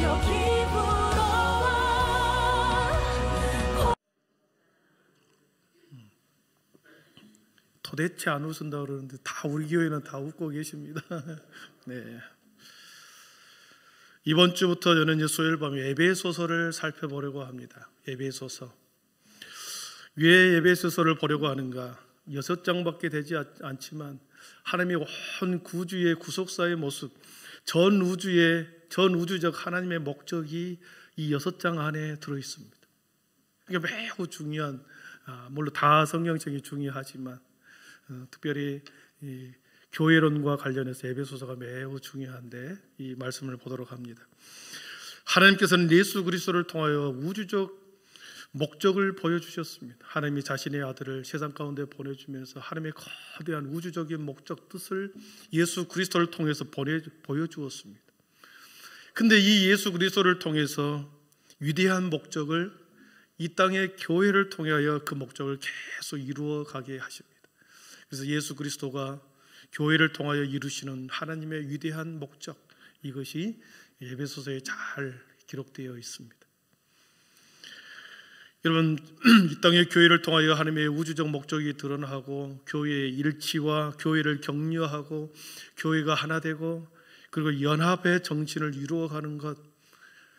여기 불어와. 도대체 안 웃은다 그러는데 다 우리 교회는 다 웃고 계십니다. 네. 이번 주부터 저는 이제 수요일 밤에 에베소서를 살펴보려고 합니다. 에베소서. 왜 에베소서를 보려고 하는가? 6장밖에 되지 않지만 하나님의 온 구주의 구속사의 모습, 전 우주적 하나님의 목적이 이 6장 안에 들어 있습니다. 이게 매우 중요한, 물론 다 성경책이 중요하지만 특별히 이 교회론과 관련해서 에베소서가 매우 중요한데 이 말씀을 보도록 합니다. 하나님께서는 예수 그리스도를 통하여 우주적 목적을 보여주셨습니다. 하나님이 자신의 아들을 세상 가운데 보내주면서 하나님의 거대한 우주적인 목적 뜻을 예수 그리스도를 통해서 보여주었습니다. 근데 이 예수 그리스도를 통해서 위대한 목적을 이 땅의 교회를 통하여 그 목적을 계속 이루어가게 하십니다. 그래서 예수 그리스도가 교회를 통하여 이루시는 하나님의 위대한 목적, 이것이 에베소서에 잘 기록되어 있습니다. 여러분, 이 땅의 교회를 통하여 하나님의 우주적 목적이 드러나고 교회의 일치와 교회를 격려하고 교회가 하나 되고 그리고 연합의 정신을 이루어가는 것,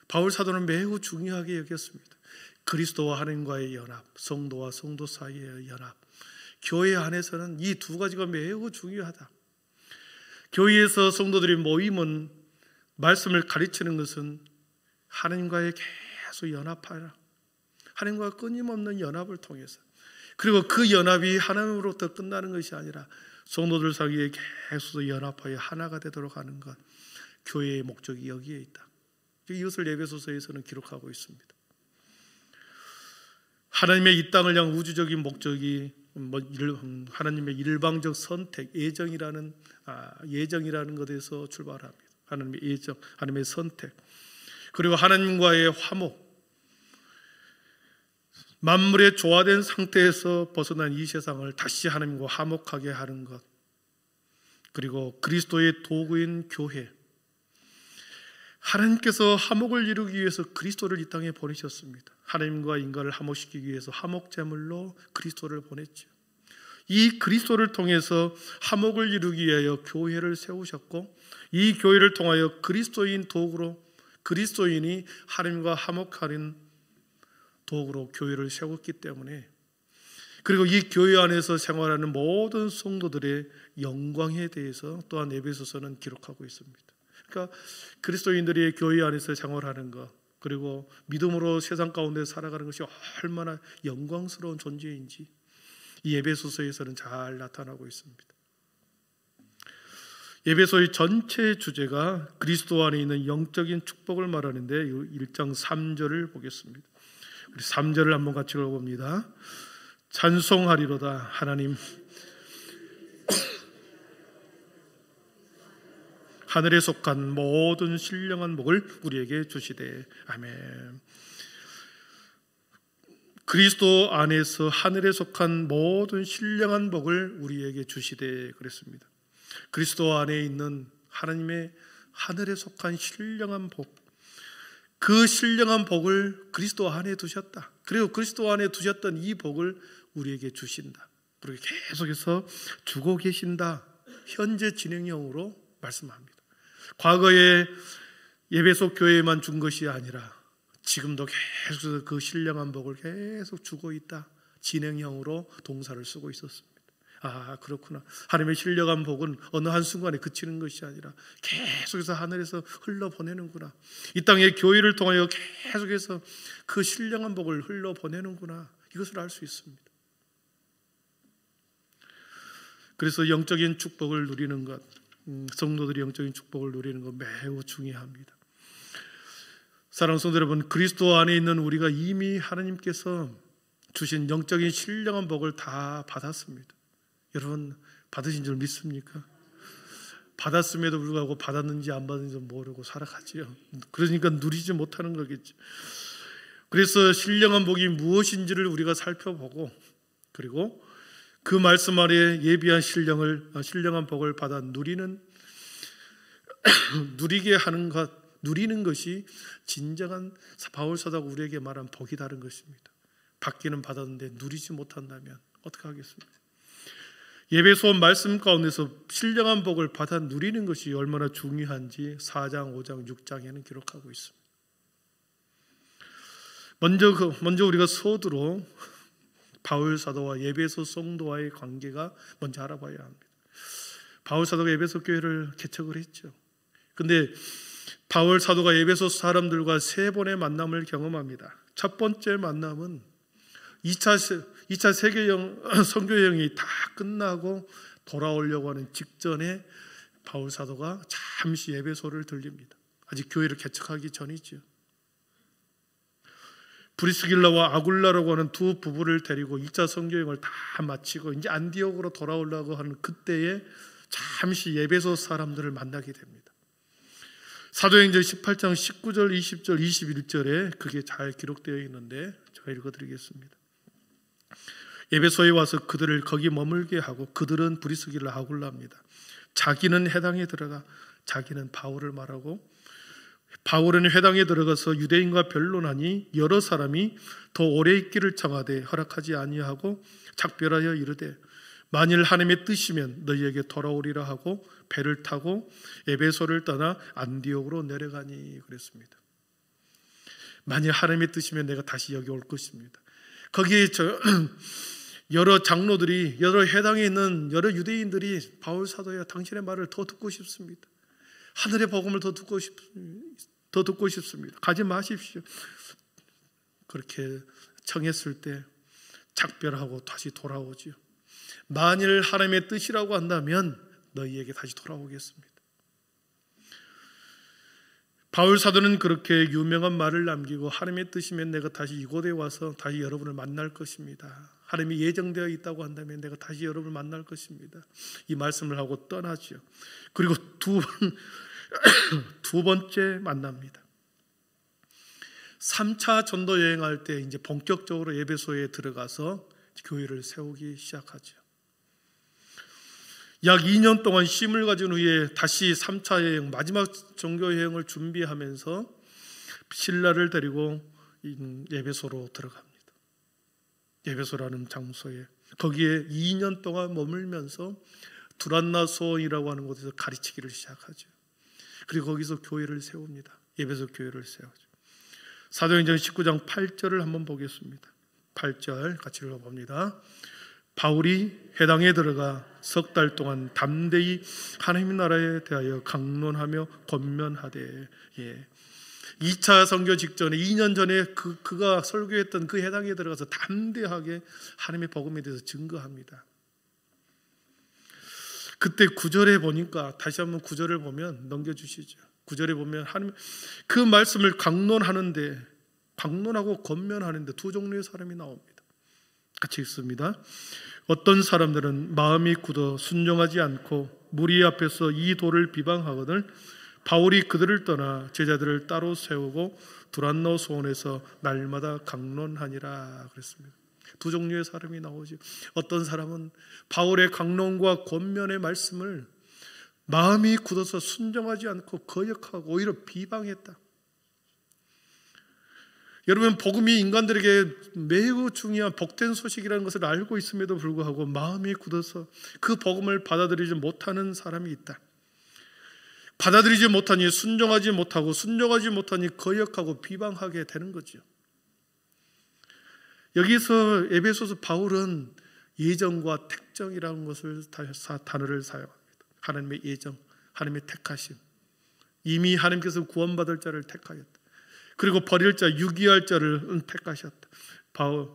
바울 사도는 매우 중요하게 여겼습니다. 그리스도와 하나님과의 연합, 성도와 성도 사이의 연합, 교회 안에서는 이 두 가지가 매우 중요하다. 교회에서 성도들이 모이면 말씀을 가르치는 것은 하나님과의 계속 연합하라, 하나님과 끊임없는 연합을 통해서, 그리고 그 연합이 하나님으로부터 끝나는 것이 아니라 성도들 사이에 계속 연합하여 하나가 되도록 하는 것, 교회의 목적이 여기에 있다. 이것을 에베소서에서는 기록하고 있습니다. 하나님의 이 땅을 향한 우주적인 목적이 하나님의 일방적 선택, 예정이라는 것에서 출발합니다. 하나님의 예정, 하나님의 선택, 그리고 하나님과의 화목, 만물의 조화된 상태에서 벗어난 이 세상을 다시 하나님과 화목하게 하는 것, 그리고 그리스도의 도구인 교회. 하나님께서 화목을 이루기 위해서 그리스도를 이 땅에 보내셨습니다. 하나님과 인간을 화목시키기 위해서 화목제물로 그리스도를 보냈죠. 이 그리스도를 통해서 화목을 이루기 위하여 교회를 세우셨고, 이 교회를 통하여 그리스도인 도구로, 그리스도인이 하나님과 화목하는 도구로 교회를 세웠기 때문에, 그리고 이 교회 안에서 생활하는 모든 성도들의 영광에 대해서 또한 에베소서는 기록하고 있습니다. 그러니까 그리스도인들이 교회 안에서 생활하는 것, 그리고 믿음으로 세상 가운데 살아가는 것이 얼마나 영광스러운 존재인지 이 에베소서에서는 잘 나타나고 있습니다. 에베소의 전체 주제가 그리스도 안에 있는 영적인 축복을 말하는데 1장 3절을 보겠습니다. 우리 3절을 한번 같이 읽어봅니다. 찬송하리로다 하나님, 하늘에 속한 모든 신령한 복을 우리에게 주시되. 아멘. 그리스도 안에서 하늘에 속한 모든 신령한 복을 우리에게 주시되 그랬습니다. 그리스도 안에 있는 하나님의 하늘에 속한 신령한 복, 그 신령한 복을 그리스도 안에 두셨다. 그리고 그리스도 안에 두셨던 이 복을 우리에게 주신다. 그리고 계속해서 주고 계신다. 현재 진행형으로 말씀합니다. 과거에 에베소 교회에만 준 것이 아니라 지금도 계속해서 그 신령한 복을 계속 주고 있다. 진행형으로 동사를 쓰고 있었습니다. 아, 그렇구나. 하나님의 신령한 복은 어느 한순간에 그치는 것이 아니라 계속해서 하늘에서 흘러보내는구나. 이 땅의 교회를 통하여 계속해서 그 신령한 복을 흘러보내는구나. 이것을 알 수 있습니다. 그래서 영적인 축복을 누리는 것, 성도들이 영적인 축복을 누리는 것 매우 중요합니다. 사랑하는 성도 여러분, 그리스도 안에 있는 우리가 이미 하나님께서 주신 영적인 신령한 복을 다 받았습니다. 여러분 받으신 줄 믿습니까? 받았음에도 불구하고 받았는지 안 받았는지 모르고 살아가지요. 그러니까 누리지 못하는 거겠죠. 그래서 신령한 복이 무엇인지를 우리가 살펴보고, 그리고 그 말씀 아래 예비한 신령한 복을 받아 누리게 하는 것, 누리는 것이 진정한 바울 사도가 우리에게 말한 복이 다른 것입니다. 받기는 받았는데 누리지 못한다면 어떻게 하겠습니까? 예배소 말씀 가운데서 신령한 복을 받아 누리는 것이 얼마나 중요한지 4장, 5장, 6장에는 기록하고 있습니다. 먼저 우리가 서두로 바울 사도와 에베소 성도와의 관계가 먼저 알아봐야 합니다. 바울 사도가 에베소 교회를 개척을 했죠. 근데 바울 사도가 에베소 사람들과 3번의 만남을 경험합니다. 첫 번째 만남은 2차 세계 선교 여행이 다 끝나고 돌아오려고 하는 직전에 바울 사도가 잠시 에베소를 들립니다. 아직 교회를 개척하기 전이죠. 브리스길라와 아굴라라고 하는 두 부부를 데리고 2차 선교 여행을 다 마치고 이제 안디옥으로 돌아오려고 하는 그때에 잠시 에베소 사람들을 만나게 됩니다. 사도행전 18장 19절, 20절, 21절에 그게 잘 기록되어 있는데 제가 읽어드리겠습니다. 에베소에 와서 그들을 거기 머물게 하고 그들은 브리스길라 아굴라입니다. 자기는 회당에 들어가 자기는 바울을 말하고 바울은 회당에 들어가서 유대인과 변론하니 여러 사람이 더 오래 있기를 청하되 허락하지 아니하고 작별하여 이르되 만일 하나님의 뜻이면 너희에게 돌아오리라 하고 배를 타고 에베소를 떠나 안디옥으로 내려가니 그랬습니다. 만일 하나님의 뜻이면 내가 다시 여기 올 것입니다. 거기에 여러 장로들이 여러 회당에 있는 여러 유대인들이 바울 사도야 당신의 말을 더 듣고 싶습니다. 하늘의 복음을 더 듣고 싶습니다. 가지 마십시오. 그렇게 청했을 때 작별하고 다시 돌아오지요. 만일 하나님의 뜻이라고 한다면 너희에게 다시 돌아오겠습니다. 바울 사도는 그렇게 유명한 말을 남기고 하나님의 뜻이면 내가 다시 이곳에 와서 다시 여러분을 만날 것입니다. 하나님이 예정되어 있다고 한다면 내가 다시 여러분을 만날 것입니다. 이 말씀을 하고 떠나죠. 그리고 두 번째 만납니다. 3차 전도 여행할 때 이제 본격적으로 에베소에 들어가서 교회를 세우기 시작하죠. 약 2년 동안 쉼을 가진 후에 다시 3차 여행, 마지막 종교 여행을 준비하면서 신라를 데리고 에베소로 들어갑니다. 에베소라는 장소에 거기에 2년 동안 머물면서 두란나 소원이라고 하는 곳에서 가르치기를 시작하죠. 그리고 거기서 교회를 세웁니다. 에베소 교회를 세우죠. 사도행전 19장 8절을 한번 보겠습니다. 8절 같이 읽어봅니다. 바울이 회당에 들어가 석 달 동안 담대히 하나님 나라에 대하여 강론하며 권면하되 2차 선교 직전에 2년 전에 그가 설교했던 그 회당에 들어가서 담대하게 하나님의 복음에 대해서 증거합니다. 그때 9절에 보니까 다시 한번 9절을 보면 넘겨주시죠. 9절에 보면 하나님 그 말씀을 강론하고 권면하는데 두 종류의 사람이 나옵니다. 같이 읽습니다. 어떤 사람들은 마음이 굳어 순종하지 않고 무리 앞에서 이 도를 비방하거늘 바울이 그들을 떠나 제자들을 따로 세우고 두란노 소원에서 날마다 강론하니라 그랬습니다. 두 종류의 사람이 나오죠. 어떤 사람은 바울의 강론과 권면의 말씀을 마음이 굳어서 순종하지 않고 거역하고 오히려 비방했다. 여러분, 복음이 인간들에게 매우 중요한 복된 소식이라는 것을 알고 있음에도 불구하고 마음이 굳어서 그 복음을 받아들이지 못하는 사람이 있다. 받아들이지 못하니 순종하지 못하니 거역하고 비방하게 되는 거죠. 여기서 에베소서 바울은 예정과 택정이라는 것을 단어를 사용합니다. 하나님의 예정, 하나님의 택하심. 이미 하나님께서 구원받을 자를 택하였다. 그리고 버릴 자, 유기할 자를 택하셨다. 바울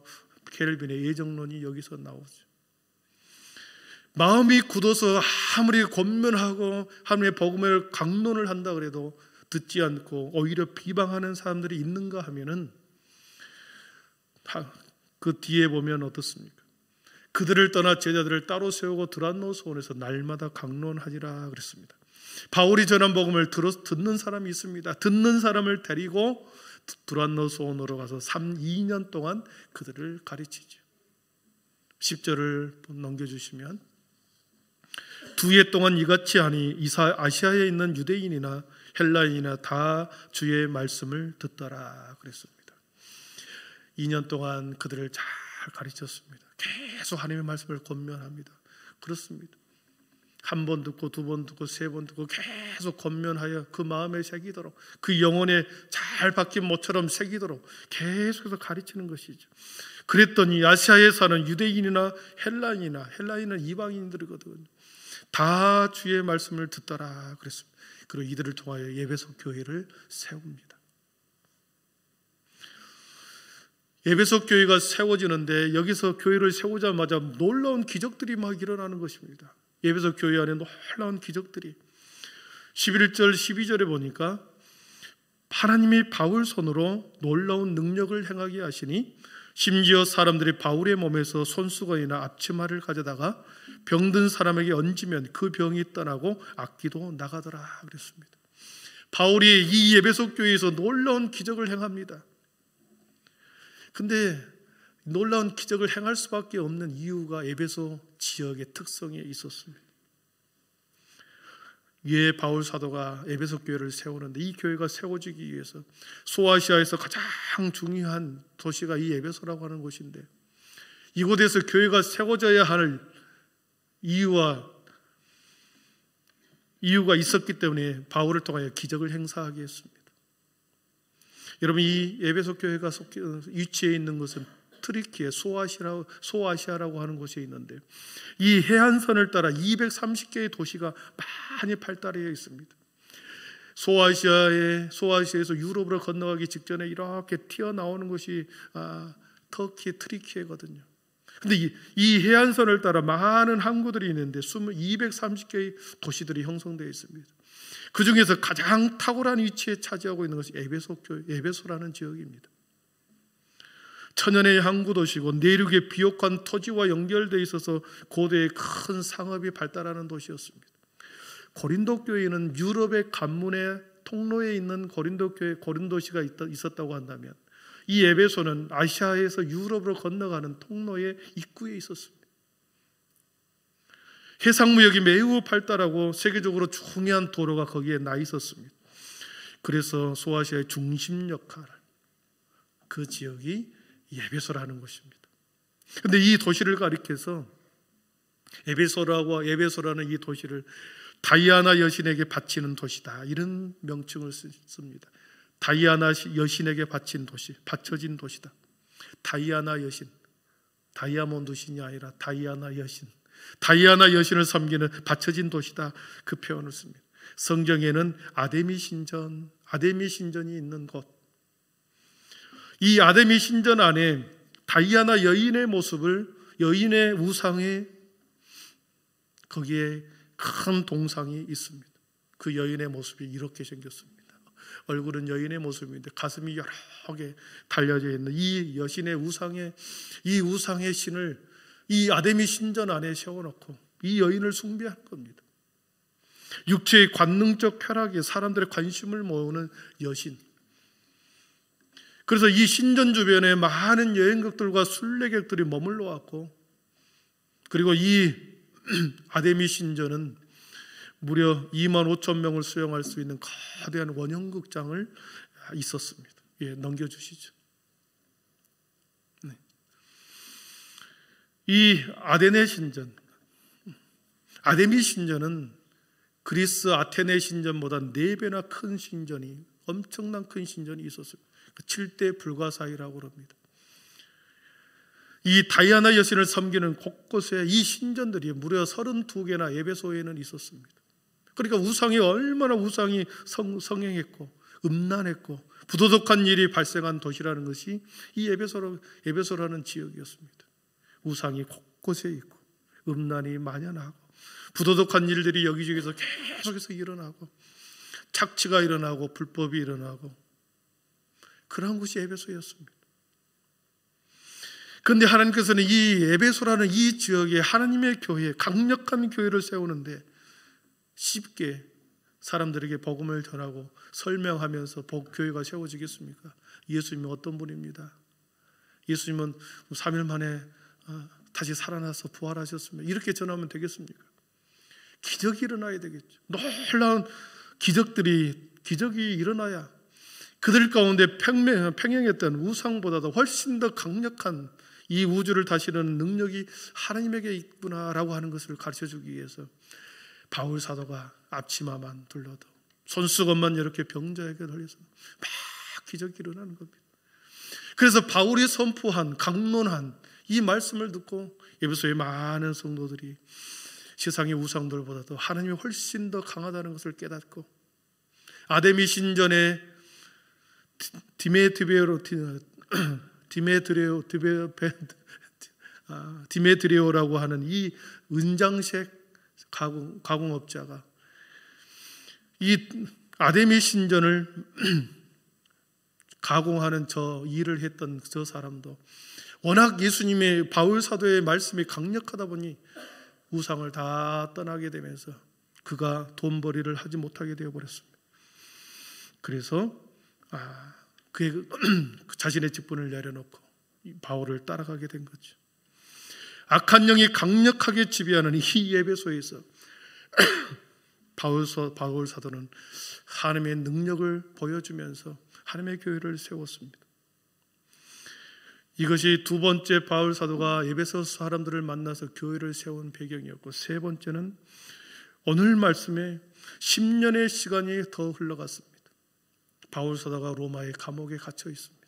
켈빈의 예정론이 여기서 나오죠. 마음이 굳어서 아무리 권면하고 하나님의 복음을 강론을 한다 그래도 듣지 않고 오히려 비방하는 사람들이 있는가 하면은 그 뒤에 보면 어떻습니까? 그들을 떠나 제자들을 따로 세우고 두란노 소원에서 날마다 강론하니라 그랬습니다. 바울이 전한 복음을 듣는 사람이 있습니다. 듣는 사람을 데리고 두란노 소원으로 가서 2년 동안 그들을 가르치죠. 10절을 넘겨주시면 두 해 동안 이같이 하니 아시아에 있는 유대인이나 헬라인이나 다 주의 말씀을 듣더라 그랬습니다. 2년 동안 그들을 잘 가르쳤습니다. 계속 하나님의 말씀을 권면합니다. 그렇습니다. 한 번 듣고 두 번 듣고 세 번 듣고 계속 권면하여 그 마음에 새기도록, 그 영혼에 잘 박힌 못처럼 새기도록 계속해서 가르치는 것이죠. 그랬더니 아시아에 사는 유대인이나 헬라인은 이방인들이거든요. 다 주의 말씀을 듣더라 그랬습니다. 그리고 이들을 통하여 에베소 교회를 세웁니다. 에베소 교회가 세워지는데 여기서 교회를 세우자마자 놀라운 기적들이 막 일어나는 것입니다. 에베소 교회 안에 놀라운 기적들이 11절 12절에 보니까 하나님이 바울 손으로 놀라운 능력을 행하게 하시니 심지어 사람들이 바울의 몸에서 손수건이나 앞치마를 가져다가 병든 사람에게 얹으면 그 병이 떠나고 악기도 나가더라 그랬습니다. 바울이 이 에베소 교회에서 놀라운 기적을 행합니다. 근데 놀라운 기적을 행할 수밖에 없는 이유가 에베소 지역의 특성에 있었습니다. 왜 바울 사도가 에베소 교회를 세우는데, 이 교회가 세워지기 위해서 소아시아에서 가장 중요한 도시가 이 에베소라고 하는 곳인데, 이곳에서 교회가 세워져야 할 이유가 있었기 때문에 바울을 통하여 기적을 행사하게 했습니다. 여러분, 이 에베소 교회가 위치해 있는 것은 트리키에 소아시아라고 하는 곳에 있는데, 이 해안선을 따라 230개의 도시가 많이 발달해 있습니다. 소아시아에서 유럽으로 건너가기 직전에 이렇게 튀어나오는 곳이 터키 트리키에거든요. 근데 이 해안선을 따라 많은 항구들이 있는데 230개의 도시들이 형성되어 있습니다. 그 중에서 가장 탁월한 위치에 차지하고 있는 것이 에베소라는 지역입니다. 천연의 항구 도시고 내륙의 비옥한 토지와 연결되어 있어서 고대의 큰 상업이 발달하는 도시였습니다. 고린도 교회는 유럽의 관문의 통로에 있는 고린도시가 있었다고 한다면, 이 에베소는 아시아에서 유럽으로 건너가는 통로의 입구에 있었습니다. 해상무역이 매우 발달하고 세계적으로 중요한 도로가 거기에 나 있었습니다. 그래서 소아시아의 중심 역할, 그 지역이 에베소라는 것입니다. 그런데 이 도시를 가리켜서 에베소라는 이 도시를 다이아나 여신에게 바치는 도시다, 이런 명칭을 씁니다. 다이아나 여신에게 바쳐진 도시다. 다이아나 여신, 다이아몬드 신이 아니라 다이아나 여신, 다이아나 여신을 섬기는 바쳐진 도시다, 그 표현을 씁니다. 성경에는 아데미 신전이 있는 곳, 이 아데미 신전 안에 다이아나 여인의 모습을, 여인의 우상에 거기에 큰 동상이 있습니다. 그 여인의 모습이 이렇게 생겼습니다. 얼굴은 여인의 모습인데 가슴이 여러 개 달려져 있는 이 여신의 이 우상의 신을 이 아데미 신전 안에 세워놓고 이 여인을 숭배한 겁니다. 육체의 관능적 쾌락에 사람들의 관심을 모으는 여신. 그래서 이 신전 주변에 많은 여행객들과 순례객들이 머물러 왔고, 그리고 이 아데미 신전은 무려 25,000명을 수용할 수 있는 거대한 원형극장을 있었습니다. 넘겨주시죠. 네. 이 아데미 신전은 그리스 아테네 신전보다 4배나 큰 신전이, 엄청난 큰 신전이 있었습니다. 7대 불가사의라고 합니다. 이 다이아나 여신을 섬기는 곳곳에 이 신전들이 무려 32개나 에베소에는 있었습니다. 그러니까 얼마나 우상이 성행했고 음란했고 부도덕한 일이 발생한 도시라는 것이 이 에베소라는 지역이었습니다. 우상이 곳곳에 있고 음란이 만연하고 부도덕한 일들이 여기저기서 계속해서 일어나고 착취가 일어나고 불법이 일어나고 그런 곳이 에베소였습니다. 그런데 하나님께서는 이 에베소라는 이 지역에 하나님의 교회, 강력한 교회를 세우는데 쉽게 사람들에게 복음을 전하고 설명하면서 교회가 세워지겠습니까? 예수님은 어떤 분입니다. 예수님은 3일 만에 다시 살아나서 부활하셨습니다. 이렇게 전하면 되겠습니까? 기적이 일어나야 되겠죠. 놀라운 기적들이 기적이 일어나야 그들 가운데 팽행했던 우상보다도 훨씬 더 강력한 이 우주를 다스리는 능력이 하나님에게 있구나라고 하는 것을 가르쳐주기 위해서 바울 사도가 앞치마만 둘러도 손수건만 이렇게 병자에게 돌려서 막 기적이 일어나는 겁니다. 그래서 바울이 선포한 강론한 이 말씀을 듣고 에베소의 많은 성도들이 세상의 우상들보다도 하나님이 훨씬 더 강하다는 것을 깨닫고 아데미 신전에 디메드레오라고 하는 이 은장색 가공업자가 이 아데미 신전을 가공하는 저 일을 했던 저 사람도 워낙 예수님의 바울 사도의 말씀이 강력하다 보니 우상을 다 떠나게 되면서 그가 돈벌이를 하지 못하게 되어버렸습니다. 그래서 그의 자신의 직분을 내려놓고 바울을 따라가게 된 거죠. 악한 영이 강력하게 지배하는 이 에베소에서 바울 사도는 하나님의 능력을 보여주면서 하나님의 교회를 세웠습니다. 이것이 두 번째 바울 사도가 에베소 사람들을 만나서 교회를 세운 배경이었고, 세 번째는 오늘 말씀에 10년의 시간이 더 흘러갔습니다. 바울 사도가 로마의 감옥에 갇혀 있습니다.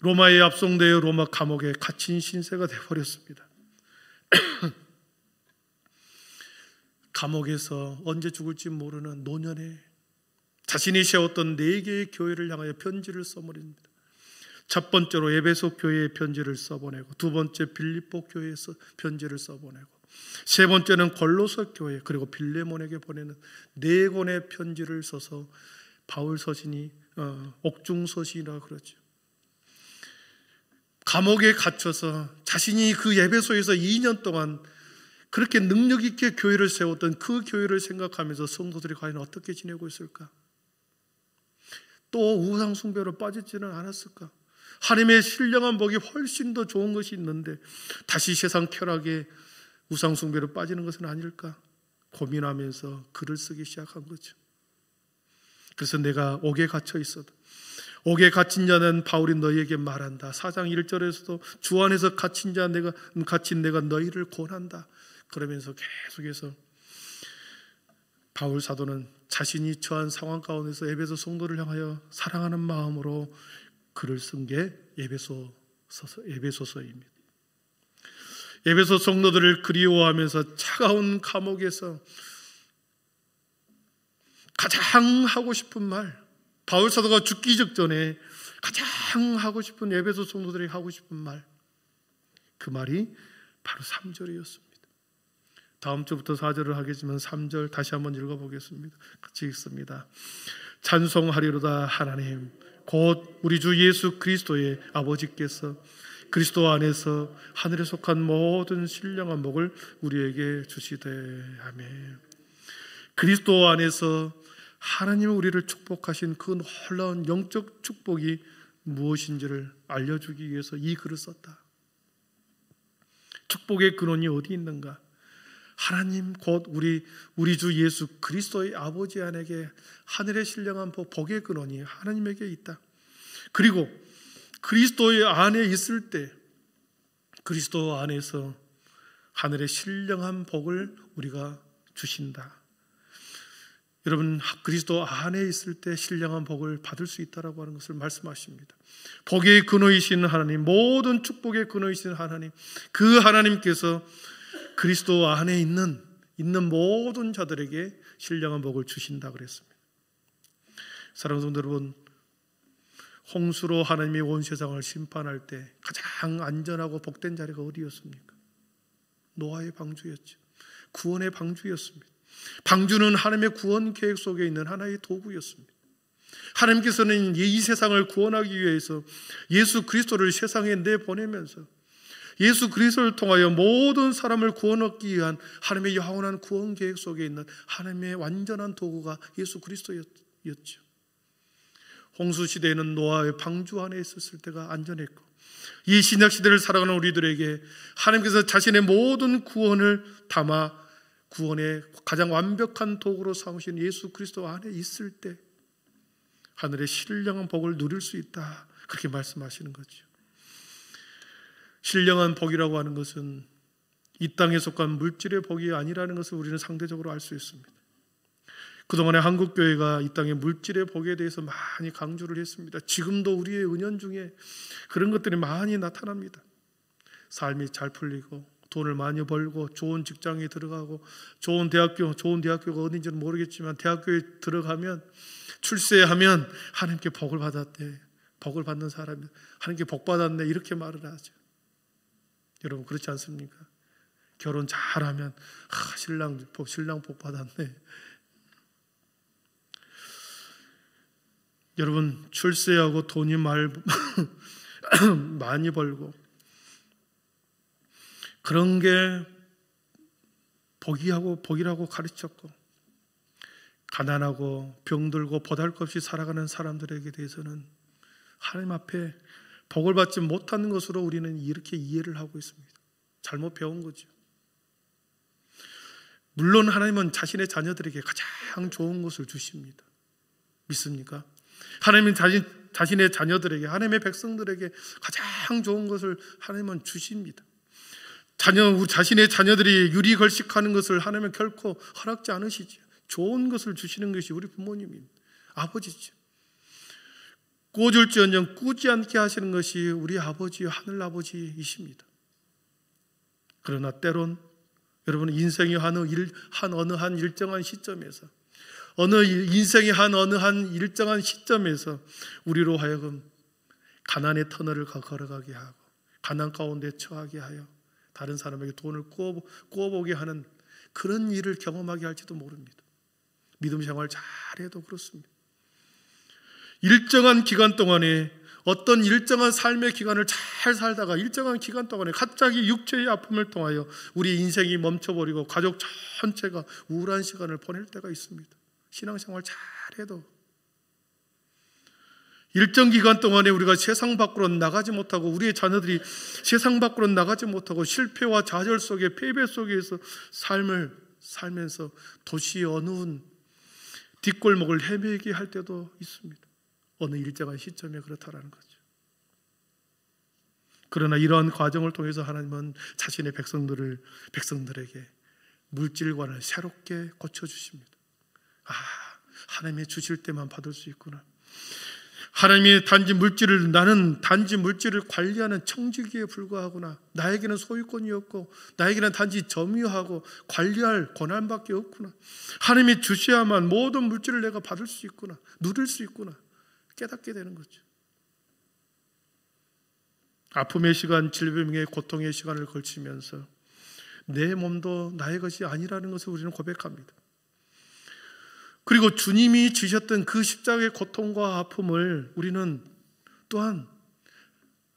로마에 압송되어 로마 감옥에 갇힌 신세가 되어버렸습니다. 감옥에서 언제 죽을지 모르는 노년에 자신이 세웠던 4개의 교회를 향하여 편지를 써버립니다. 첫 번째로 에베소 교회에 편지를 써보내고, 두 번째 빌립보 교회에서 편지를 써보내고, 세 번째는 골로새 교회 그리고 빌레몬에게 보내는 4권의 편지를 써서 바울 서신이 옥중서신이라고 그러죠. 감옥에 갇혀서 자신이 그 에베소에서 2년 동안 그렇게 능력 있게 교회를 세웠던 그 교회를 생각하면서 성도들이 과연 어떻게 지내고 있을까? 또 우상 숭배로 빠지지는 않았을까? 하나님의 신령한 복이 훨씬 더 좋은 것이 있는데 다시 세상 쾌락에 우상 숭배로 빠지는 것은 아닐까? 고민하면서 글을 쓰기 시작한 거죠. 그래서 내가 옥에 갇혀 있어도, 옥에 갇힌 자는 바울이 너희에게 말한다. 4장 1절에서도 주 안에서 갇힌 내가 너희를 권한다. 그러면서 계속해서 바울 사도는 자신이 처한 상황 가운데서 에베소 성도를 향하여 사랑하는 마음으로 글을 쓴 게 에베소서입니다. 에베소 성도들을 그리워하면서 차가운 감옥에서 가장 하고 싶은 말, 바울 사도가 죽기 직전에 가장 하고 싶은 에베소 성도들이 하고 싶은 말, 그 말이 바로 3절이었습니다. 다음 주부터 4절을 하겠지만 3절 다시 한번 읽어보겠습니다. 같이 읽습니다. 찬송하리로다 하나님, 곧 우리 주 예수 그리스도의 아버지께서 그리스도 안에서 하늘에 속한 모든 신령한 복을 우리에게 주시되. 아멘. 그리스도 안에서 하나님이 우리를 축복하신 그 놀라운 영적 축복이 무엇인지를 알려주기 위해서 이 글을 썼다. 축복의 근원이 어디 있는가? 하나님 곧 우리 주 예수 그리스도의 아버지 안에게 하늘의 신령한 복의 근원이 하나님에게 있다. 그리고 그리스도의 안에 있을 때 그리스도 안에서 하늘의 신령한 복을 우리가 주신다. 여러분, 그리스도 안에 있을 때 신령한 복을 받을 수 있다라고 하는 것을 말씀하십니다. 복의 근원이신 하나님, 모든 축복의 근원이신 하나님, 그 하나님께서 그리스도 안에 있는 모든 자들에게 신령한 복을 주신다 그랬습니다. 사랑하는 성도 여러분, 홍수로 하나님이 온 세상을 심판할 때 가장 안전하고 복된 자리가 어디였습니까? 노아의 방주였죠. 구원의 방주였습니다. 방주는 하나님의 구원 계획 속에 있는 하나의 도구였습니다. 하나님께서는 이 세상을 구원하기 위해서 예수 그리스도를 세상에 내보내면서 예수 그리스도를 통하여 모든 사람을 구원하기 위한 하나님의 영원한 구원 계획 속에 있는 하나님의 완전한 도구가 예수 그리스도였죠. 홍수 시대에는 노아의 방주 안에 있었을 때가 안전했고, 이 신약 시대를 살아가는 우리들에게 하나님께서 자신의 모든 구원을 담아 구원의 가장 완벽한 도구로 삼으신 예수 그리스도 안에 있을 때 하늘의 신령한 복을 누릴 수 있다, 그렇게 말씀하시는 거죠. 신령한 복이라고 하는 것은 이 땅에 속한 물질의 복이 아니라는 것을 우리는 상대적으로 알 수 있습니다. 그동안에 한국교회가 이 땅의 물질의 복에 대해서 많이 강조를 했습니다. 지금도 우리의 은연 중에 그런 것들이 많이 나타납니다. 삶이 잘 풀리고 돈을 많이 벌고 좋은 직장에 들어가고 좋은 대학교가 어딘지는 모르겠지만 대학교에 들어가면 출세하면 하나님께 복을 받았대. 복을 받는 사람이 하나님께 복 받았네, 이렇게 말을 하죠. 여러분 그렇지 않습니까? 결혼 잘하면 신랑 복 받았네. 여러분 출세하고 돈이 많이 벌고 그런 게 복이라고 가르쳤고, 가난하고 병들고 보잘것없이 살아가는 사람들에게 대해서는 하나님 앞에 복을 받지 못하는 것으로 우리는 이렇게 이해를 하고 있습니다. 잘못 배운 거죠. 물론 하나님은 자신의 자녀들에게 가장 좋은 것을 주십니다. 믿습니까? 하나님은 자신의 자녀들에게, 하나님의 백성들에게 가장 좋은 것을 하나님은 주십니다. 자신의 자녀들이 유리걸식하는 것을 하나님은 결코 허락지 않으시죠. 좋은 것을 주시는 것이 우리 부모님입니다. 아버지죠. 꾸어줄지언정 꾸지 않게 하시는 것이 우리 아버지, 하늘아버지이십니다. 그러나 때론 여러분 인생의 어느 한 일정한 시점에서, 일정한 시점에서 우리로 하여금 가난의 터널을 걸어가게 하고 가난 가운데 처하게 하여 다른 사람에게 돈을 꾸어보게 하는 그런 일을 경험하게 할지도 모릅니다. 믿음 생활 잘해도 그렇습니다. 일정한 기간 동안에 어떤 일정한 삶의 기간을 잘 살다가 일정한 기간 동안에 갑자기 육체의 아픔을 통하여 우리 인생이 멈춰버리고 가족 전체가 우울한 시간을 보낼 때가 있습니다. 신앙생활 잘해도 일정 기간 동안에 우리가 세상 밖으로 나가지 못하고 우리의 자녀들이 세상 밖으로 나가지 못하고 실패와 좌절 속에 패배 속에서 삶을 살면서 도시의 어느 뒷골목을 헤매게 할 때도 있습니다. 어느 일정한 시점에 그렇다라는 거죠. 그러나 이러한 과정을 통해서 하나님은 자신의 백성들에게 물질관을 새롭게 고쳐주십니다. 하나님이 주실 때만 받을 수 있구나. 하나님이 나는 단지 물질을 관리하는 청지기에 불과하구나. 나에게는 소유권이 없고 나에게는 단지 점유하고 관리할 권한밖에 없구나. 하나님이 주셔야만 모든 물질을 내가 받을 수 있구나, 누릴 수 있구나 깨닫게 되는 거죠. 아픔의 시간, 질병의 고통의 시간을 걸치면서 내 몸도 나의 것이 아니라는 것을 우리는 고백합니다. 그리고 주님이 지셨던 그 십자가의 고통과 아픔을 우리는 또한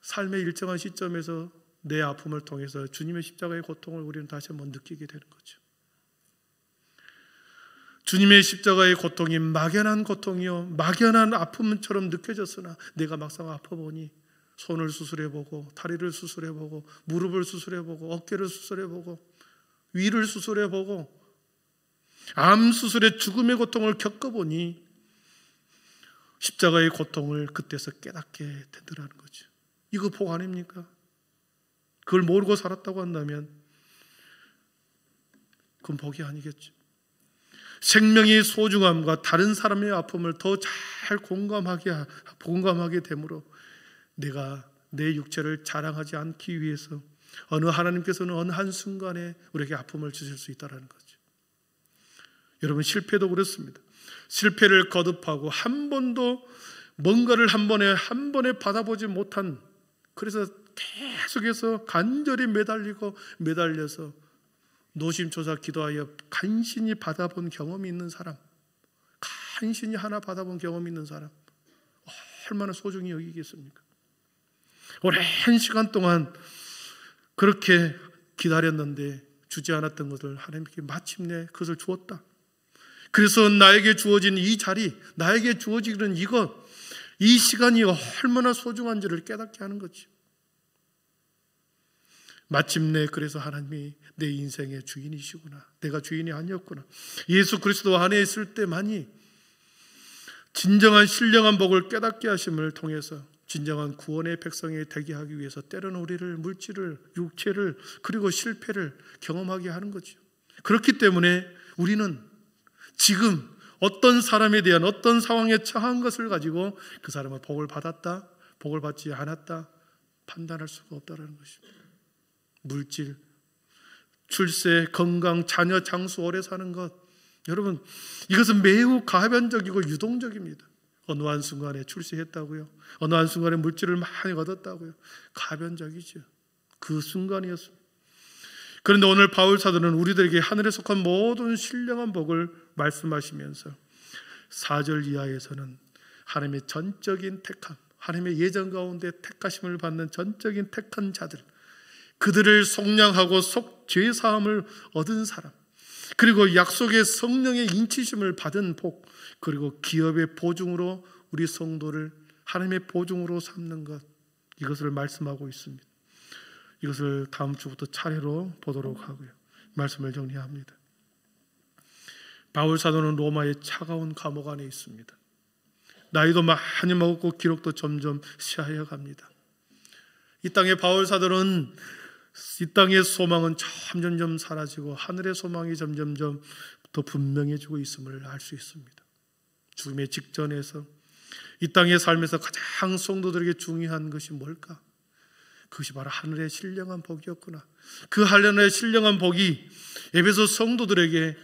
삶의 일정한 시점에서 내 아픔을 통해서 주님의 십자가의 고통을 우리는 다시 한번 느끼게 되는 거죠. 주님의 십자가의 고통이 막연한 고통이요, 막연한 아픔처럼 느껴졌으나 내가 막상 아파보니 손을 수술해보고 다리를 수술해보고 무릎을 수술해보고 어깨를 수술해보고 위를 수술해보고 암 수술의 죽음의 고통을 겪어보니 십자가의 고통을 그때서 깨닫게 되더라는 거죠. 이거 복 아닙니까? 그걸 모르고 살았다고 한다면 그건 복이 아니겠죠. 생명의 소중함과 다른 사람의 아픔을 더 잘 공감하게 되므로 내가 내 육체를 자랑하지 않기 위해서 하나님께서는 어느 한순간에 우리에게 아픔을 주실 수 있다는 거죠. 여러분 실패도 그렇습니다. 실패를 거듭하고 한 번도 뭔가를 한 번에 받아보지 못한, 그래서 계속해서 간절히 매달려서 노심초사 기도하여 간신히 받아본 경험이 있는 사람, 간신히 하나 받아본 경험이 있는 사람 얼마나 소중히 여기겠습니까? 오랜 시간 동안 그렇게 기다렸는데 주지 않았던 것을 하나님께 마침내 그것을 주었다. 그래서 나에게 주어진 이 자리, 나에게 주어지는 이 시간이 얼마나 소중한지를 깨닫게 하는 거지. 마침내 그래서 하나님이 내 인생의 주인이시구나, 내가 주인이 아니었구나, 예수 그리스도 안에 있을 때만이 진정한 신령한 복을 깨닫게 하심을 통해서 진정한 구원의 백성이 되게 하기 위해서 때로는 우리를 물질을, 육체를, 그리고 실패를 경험하게 하는 거죠. 그렇기 때문에 우리는 지금 어떤 사람에 대한 어떤 상황에 처한 것을 가지고 그 사람은 복을 받았다, 복을 받지 않았다 판단할 수가 없다는 것입니다. 물질, 출세, 건강, 자녀, 장수, 오래 사는 것, 여러분 이것은 매우 가변적이고 유동적입니다. 어느 한순간에 출세했다고요, 어느 한순간에 물질을 많이 얻었다고요, 가변적이죠. 그 순간이었습니다. 그런데 오늘 바울 사도는 우리들에게 하늘에 속한 모든 신령한 복을 말씀하시면서 4절 이하에서는 하나님의 전적인 택함, 하나님의 예정 가운데 택하심을 받는 전적인 택한 자들, 그들을 속량하고 죄사함을 얻은 사람, 그리고 약속의 성령의 인치심을 받은 복, 그리고 기업의 보증으로 우리 성도를 하나님의 보증으로 삼는 것, 이것을 말씀하고 있습니다. 이것을 다음 주부터 차례로 보도록 하고요, 말씀을 정리합니다. 바울 사도는 로마의 차가운 감옥 안에 있습니다. 나이도 많이 먹었고 기록도 점점 시하여 갑니다. 이 땅의 바울 사도는 이 땅의 소망은 점점점 사라지고 하늘의 소망이 점점점 더 분명해지고 있음을 알 수 있습니다. 죽음의 직전에서 이 땅의 삶에서 가장 성도들에게 중요한 것이 뭘까? 그것이 바로 하늘의 신령한 복이었구나. 그 하늘의 신령한 복이 에베소 성도들에게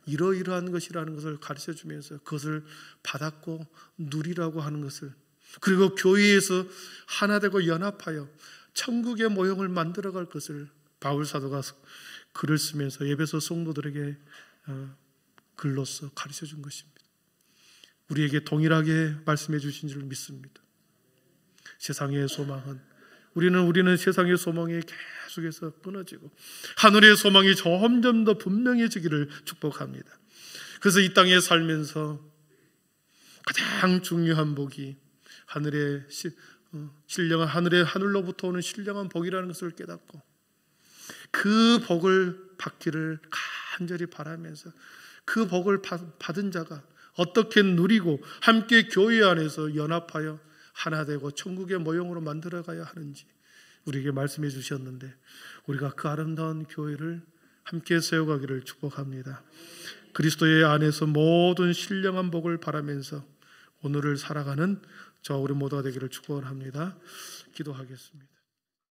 이러이러한 것이라는 것을 가르쳐주면서 그것을 받았고 누리라고 하는 것을, 그리고 교회에서 하나 되고 연합하여 천국의 모형을 만들어갈 것을 바울 사도가 글을 쓰면서 에베소 성도들에게 글로써 가르쳐준 것입니다. 우리에게 동일하게 말씀해 주신 줄 믿습니다. 세상의 소망은 우리는 세상의 소망이 계속해서 끊어지고 하늘의 소망이 점점 더 분명해지기를 축복합니다. 그래서 이 땅에 살면서 가장 중요한 복이 하늘의 신령한 하늘로부터 오는 신령한 복이라는 것을 깨닫고 그 복을 받기를 간절히 바라면서 그 복을 받은 자가 어떻게 누리고 함께 교회 안에서 연합하여 하나 되고 천국의 모형으로 만들어가야 하는지 우리에게 말씀해 주셨는데, 우리가 그 아름다운 교회를 함께 세워가기를 축복합니다. 그리스도의 안에서 모든 신령한 복을 바라면서 오늘을 살아가는 저 우리 모두가 되기를 축복합니다. 기도하겠습니다.